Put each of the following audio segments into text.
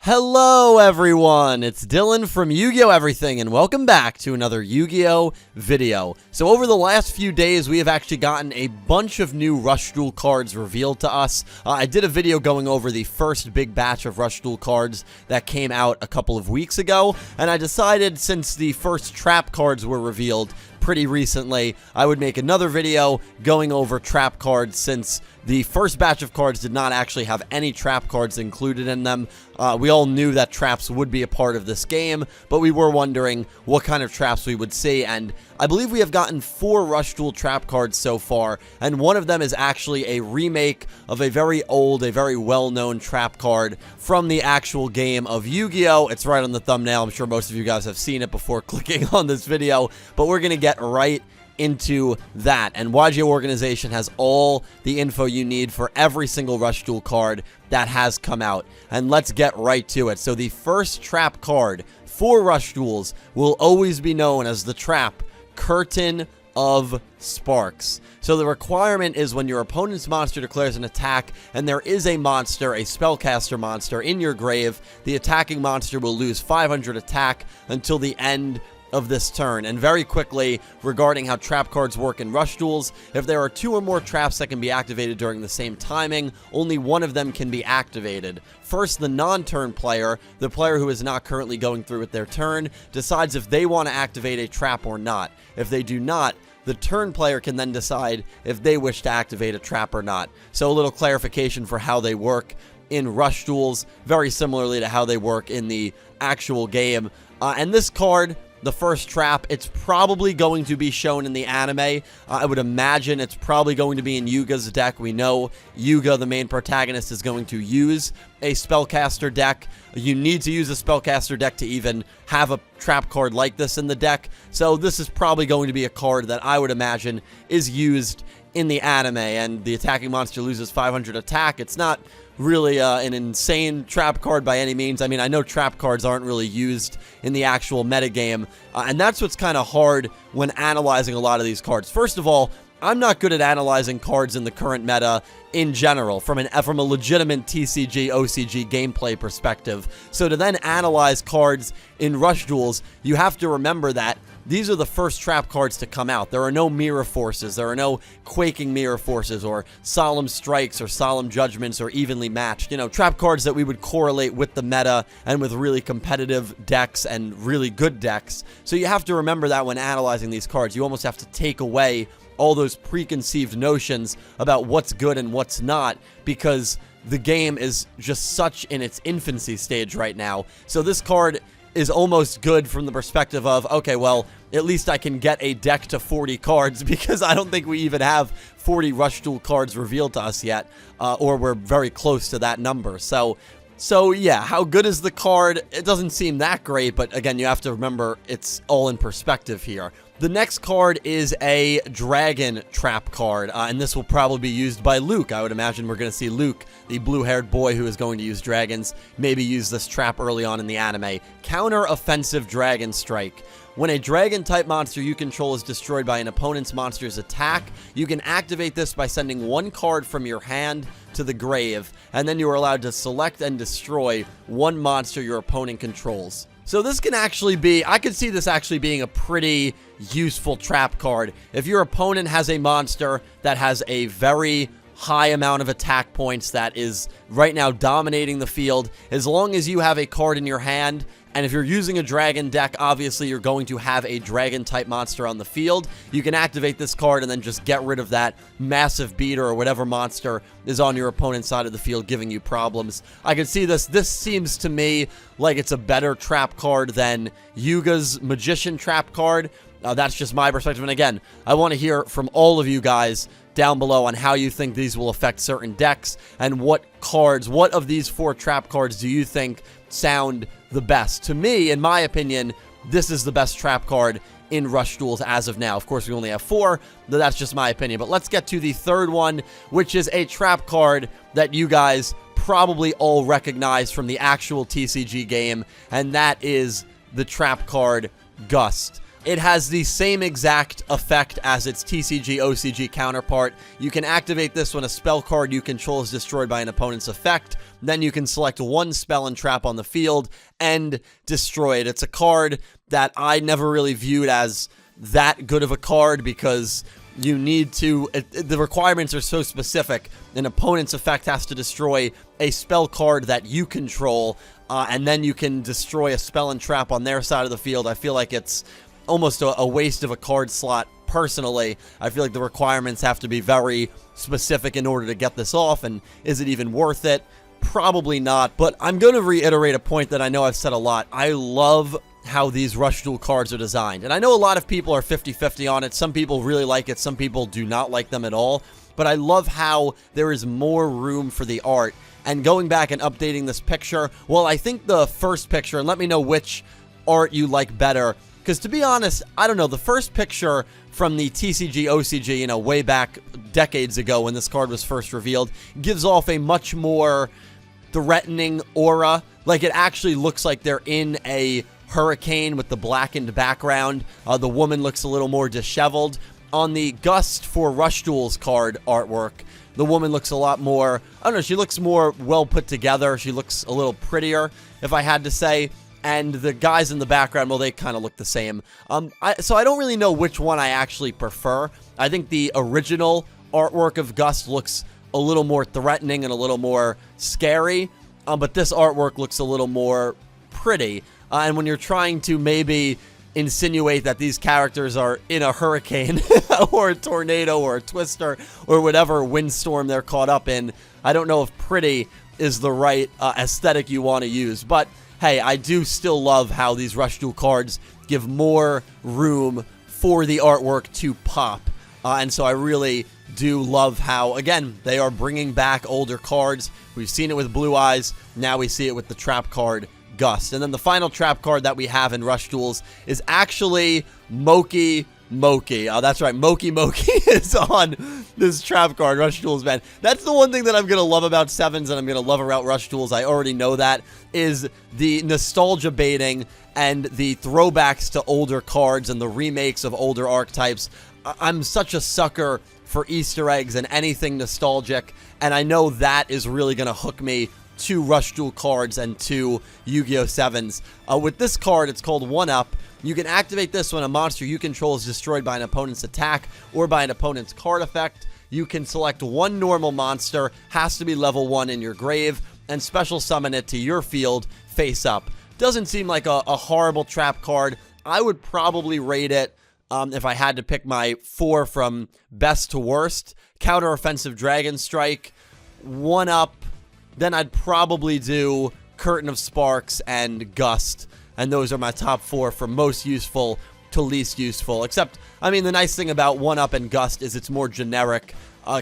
Hello everyone, it's Dylan from Yugioh Everything, and welcome back to another Yu-Gi-Oh video. So over the last few days, we have actually gotten a bunch of new Rush Duel cards revealed to us. I did a video going over the first big batch of Rush Duel cards that came out a couple of weeks ago, and I decided since the first trap cards were revealed pretty recently, I would make another video going over trap cards since the first batch of cards did not actually have any trap cards included in them. We all knew that traps would be a part of this game, but we were wondering what kind of traps we would see, and I believe we have gotten 4 Rush Duel trap cards so far, and one of them is actually a remake of a very old, a very well-known trap card from the actual game of Yu-Gi-Oh! It's right on the thumbnail. I'm sure most of you guys have seen it before clicking on this video, but we're going to get right into that, and Yugioh Organization has all the info you need for every single Rush Duel card that has come out, and let's get right to it. So the first trap card for Rush Duels will always be known as the trap Curtain of Sparks. So the requirement is when your opponent's monster declares an attack and there is a monster, a spellcaster monster, in your grave, the attacking monster will lose 500 attack until the end of this turn. And very quickly, regarding how trap cards work in Rush Duels, if there are 2 or more traps that can be activated during the same timing, only one of them can be activated. First, the non-turn player, the player who is not currently going through with their turn, decides if they want to activate a trap or not. If they do not, the turn player can then decide if they wish to activate a trap or not. So a little clarification for how they work in Rush Duels, very similarly to how they work in the actual game. And this card, the first trap, it's probably going to be shown in the anime. I would imagine it's probably going to be in Yugioh's deck. We know Yugioh, the main protagonist, is going to use a spellcaster deck. You need to use a spellcaster deck to even have a trap card like this in the deck. So this is probably going to be a card that I would imagine is used in the anime, and the attacking monster loses 500 attack. It's not really an insane trap card by any means. I mean, I know trap cards aren't really used in the actual metagame, and that's what's kind of hard when analyzing a lot of these cards. First of all, I'm not good at analyzing cards in the current meta in general from a legitimate TCG, OCG gameplay perspective. So to then analyze cards in Rush Duels, you have to remember that these are the first trap cards to come out. There are no mirror forces. There are no quaking mirror forces or solemn strikes or solemn judgments or evenly matched. You know, trap cards that we would correlate with the meta and with really competitive decks and really good decks. So you have to remember that when analyzing these cards. You almost have to take away all those preconceived notions about what's good and what's not, because the game is just such in its infancy stage right now. So this card is almost good from the perspective of, okay, well, at least I can get a deck to 40 cards, because I don't think we even have 40 Rush Duel cards revealed to us yet, or we're very close to that number. So yeah, how good is the card? It doesn't seem that great, but again, you have to remember it's all in perspective here. The next card is a Dragon Trap card, and this will probably be used by Luke. I would imagine we're going to see Luke, the blue-haired boy who is going to use dragons, maybe use this trap early on in the anime. Counter-offensive Dragon Strike. When a dragon-type monster you control is destroyed by an opponent's monster's attack, you can activate this by sending 1 card from your hand to the grave, and then you are allowed to select and destroy 1 monster your opponent controls. So this can actually be, I could see this actually being a pretty useful trap card. If your opponent has a monster that has a very high amount of attack points that is right now dominating the field, as long as you have a card in your hand, and if you're using a dragon deck, obviously you're going to have a dragon-type monster on the field, you can activate this card and then just get rid of that massive beater or whatever monster is on your opponent's side of the field giving you problems. I can see this. This seems to me like it's a better trap card than Yugioh's Magician trap card. That's just my perspective, and again, I want to hear from all of you guys down below on how you think these will affect certain decks, and what of these 4 trap cards do you think sound the best? To me, in my opinion, this is the best trap card in Rush Duels as of now. Of course, we only have 4, but that's just my opinion. But let's get to the third one, which is a trap card that you guys probably all recognize from the actual TCG game, and that is the trap card Gust. It has the same exact effect as its TCG-OCG counterpart. You can activate this when a spell card you control is destroyed by an opponent's effect. Then you can select one spell and trap on the field and destroy it. It's a card that I never really viewed as that good of a card because you need to, the requirements are so specific. An opponent's effect has to destroy a spell card that you control, and then you can destroy a spell and trap on their side of the field. I feel like it's almost a waste of a card slot. Personally, I feel like the requirements have to be very specific in order to get this off, and is it even worth it? Probably not, but I'm going to reiterate a point that I know I've said a lot. I love how these Rush Duel cards are designed, and I know a lot of people are 50-50 on it. Some people really like it, some people do not like them at all, but I love how there is more room for the art. And going back and updating this picture, well, I think the first picture, and let me know which art you like better, because to be honest, I don't know, the first picture from the TCG-OCG, you know, way back decades ago when this card was first revealed, gives off a much more threatening aura. Like, it actually looks like they're in a hurricane with the blackened background. The woman looks a little more disheveled. On the Gust for Rush Duels card artwork, the woman looks a lot more, I don't know, she looks more well put together. She looks a little prettier, if I had to say. And the guys in the background, well, they kind of look the same. So I don't really know which one I actually prefer. I think the original artwork of Gust looks a little more threatening and a little more scary. But this artwork looks a little more pretty. And when you're trying to maybe insinuate that these characters are in a hurricane or a tornado or a twister or whatever windstorm they're caught up in, I don't know if pretty is the right aesthetic you want to use. But hey, I do still love how these Rush Duel cards give more room for the artwork to pop. And so I really do love how, again, they are bringing back older cards. We've seen it with Blue Eyes. Now we see it with the trap card, Gust. And then the final trap card that we have in Rush Duels is actually Moki. That's right, Moki is on this trap card, Rush Duels, man. That's the one thing that I'm going to love about Sevens and I'm going to love about Rush Duels. I already know that, is the nostalgia baiting and the throwbacks to older cards and the remakes of older archetypes. I'm such a sucker for Easter eggs and anything nostalgic, and I know that is really going to hook me to Rush Duel cards and to Yu-Gi-Oh! 7s. With this card, it's called 1-Up. You can activate this when a monster you control is destroyed by an opponent's attack or by an opponent's card effect. You can select one normal monster, has to be level 1 in your grave, and special summon it to your field face up. Doesn't seem like a horrible trap card. I would probably rate it, if I had to pick my 4 from best to worst, Counter Offensive Dragon Strike, 1-Up, then I'd probably do Curtain of Sparks and Gust. And those are my top 4 from most useful to least useful. Except, I mean, the nice thing about 1-Up and Gust is it's more generic.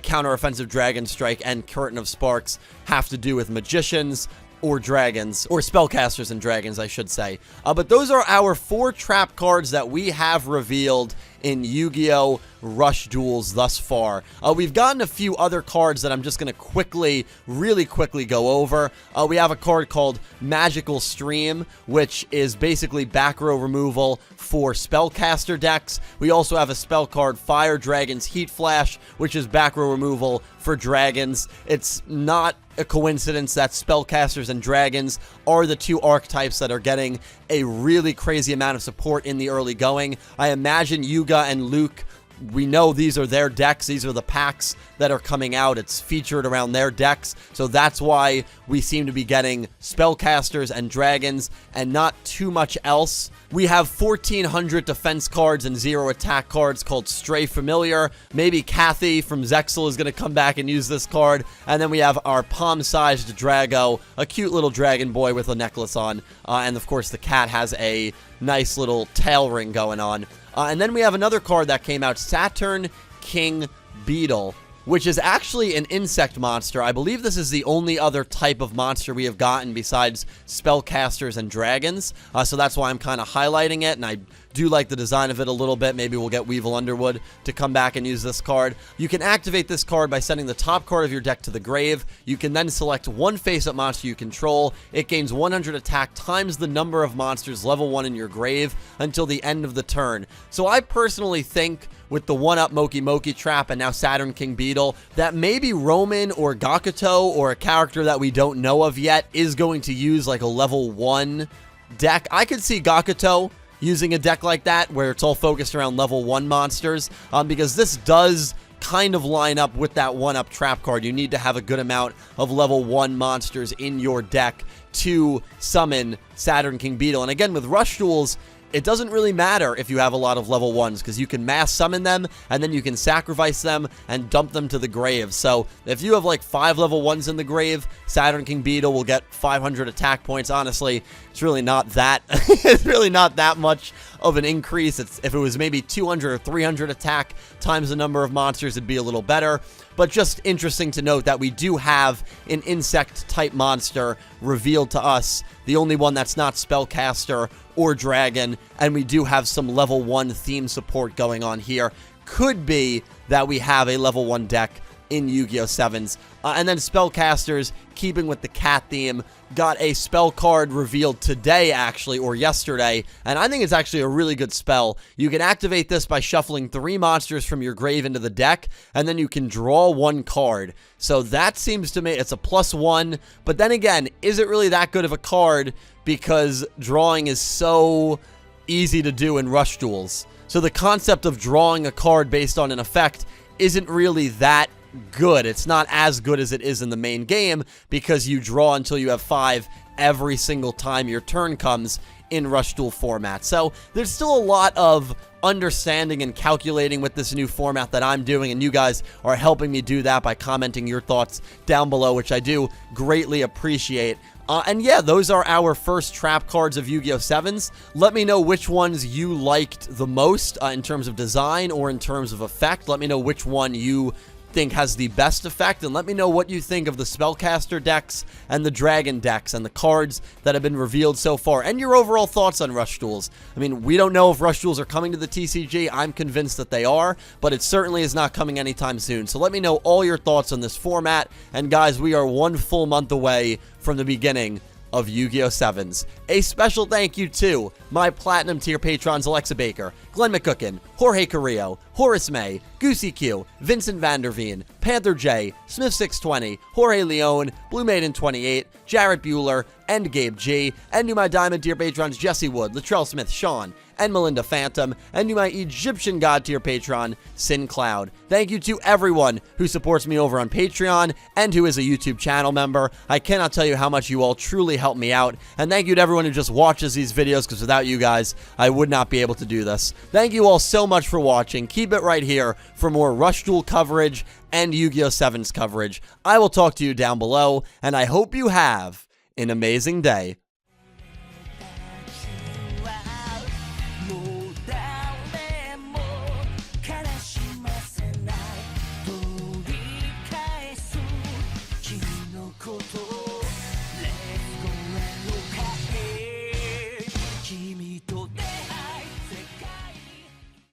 Counter-Offensive Dragon Strike and Curtain of Sparks have to do with magicians or dragons, or spellcasters and dragons, I should say. But those are our 4 trap cards that we have revealed in Yu-Gi-Oh! Rush Duels thus far. We've gotten a few other cards that I'm just going to really quickly go over. We have a card called Magical Stream, which is basically back row removal for spellcaster decks. We also have a spell card, Fire Dragon's Heat Flash, which is back row removal for dragons. It's not a coincidence that spellcasters and dragons are the 2 archetypes that are getting a really crazy amount of support in the early going. I imagine Yuga and Luke, we know these are their decks. These are the packs that are coming out. It's featured around their decks. So that's why we seem to be getting spellcasters and dragons and not too much else. We have 1,400 defense cards and 0 attack cards called Stray Familiar. Maybe Kathy from Zexal is going to come back and use this card. And then we have our palm-sized Drago, a cute little dragon boy with a necklace on. And of course the cat has a nice little tail ring going on. And then we have another card that came out, Saturn King Beetle. which is actually an insect monster. I believe this is the only other type of monster we have gotten besides spellcasters and dragons, so that's why I'm kind of highlighting it, and I do like the design of it a little bit. Maybe we'll get Weevil Underwood to come back and use this card. You can activate this card by sending the top card of your deck to the grave. You can then select one face-up monster you control. It gains 100 attack times the number of monsters level 1 in your grave until the end of the turn. So I personally think with the 1-up Moki Moki Trap and now Saturn King Beetle, that maybe Roman or Gakuto or a character that we don't know of yet is going to use like a level 1 deck. I could see Gakuto using a deck like that where it's all focused around level 1 monsters, because this does kind of line up with that 1-up trap card. You need to have a good amount of level 1 monsters in your deck to summon Saturn King Beetle. And again, with Rush Duels, it doesn't really matter if you have a lot of level 1s, because you can mass summon them, and then you can sacrifice them and dump them to the grave. So if you have like 5 level 1s in the grave, Saturn King Beetle will get 500 attack points. Honestly, it's really not that it's really not that much of an increase. If it was maybe 200 or 300 attack times the number of monsters, it'd be a little better. But just interesting to note that we do have an insect-type monster revealed to us, the only one that's not Spellcaster or Dragon, and we do have some level 1 theme support going on here. Could be that we have a level 1 deck in Yu-Gi-Oh! 7s. And then Spellcasters, keeping with the cat theme, got a spell card revealed today, actually, or yesterday, and I think it's actually a really good spell. You can activate this by shuffling 3 monsters from your grave into the deck, and then you can draw 1 card. So that seems to me, it's a +1, but then again, is it really that good of a card, because drawing is so easy to do in Rush Duels. So the concept of drawing a card based on an effect isn't really that good. It's not as good as it is in the main game, because you draw until you have 5 every single time your turn comes in Rush Duel format. So there's still a lot of understanding and calculating with this new format that I'm doing, and you guys are helping me do that by commenting your thoughts down below, which I do greatly appreciate. And yeah, those are our first trap cards of Yu-Gi-Oh! 7s. Let me know which ones you liked the most in terms of design or in terms of effect. Let me know which one you think has the best effect, and let me know what you think of the Spellcaster decks and the Dragon decks and the cards that have been revealed so far, and your overall thoughts on Rush Duels. I mean, we don't know if Rush Duels are coming to the TCG. I'm convinced that they are, but it certainly is not coming anytime soon. So let me know all your thoughts on this format, and guys, we are 1 full month away from the beginning of Yu-Gi-Oh! 7s. A special thank you to my Platinum tier patrons Alexa Baker, Glen McGookin, Jorge Carrillo, Horace Maye, Goosey Q, Vincent Van Der Veen, Panther J, Smith620, Jorge Leon, Blue Maiden 28, Jarrett Buller, and Gabe G, and to my Diamond tier patrons Jesse Wood, Latrell Smith, Sean, and Melinda Phantom, and to my Egyptian God tier patron, Syn Cloud. Thank you to everyone who supports me over on Patreon and who is a YouTube channel member. I cannot tell you how much you all truly help me out, and thank you to everyone who just watches these videos, because without you guys, I would not be able to do this. Thank you all so much for watching. Keep it right here for more Rush Duel coverage and Yu-Gi-Oh! 7's coverage. I will talk to you down below, and I hope you have an amazing day.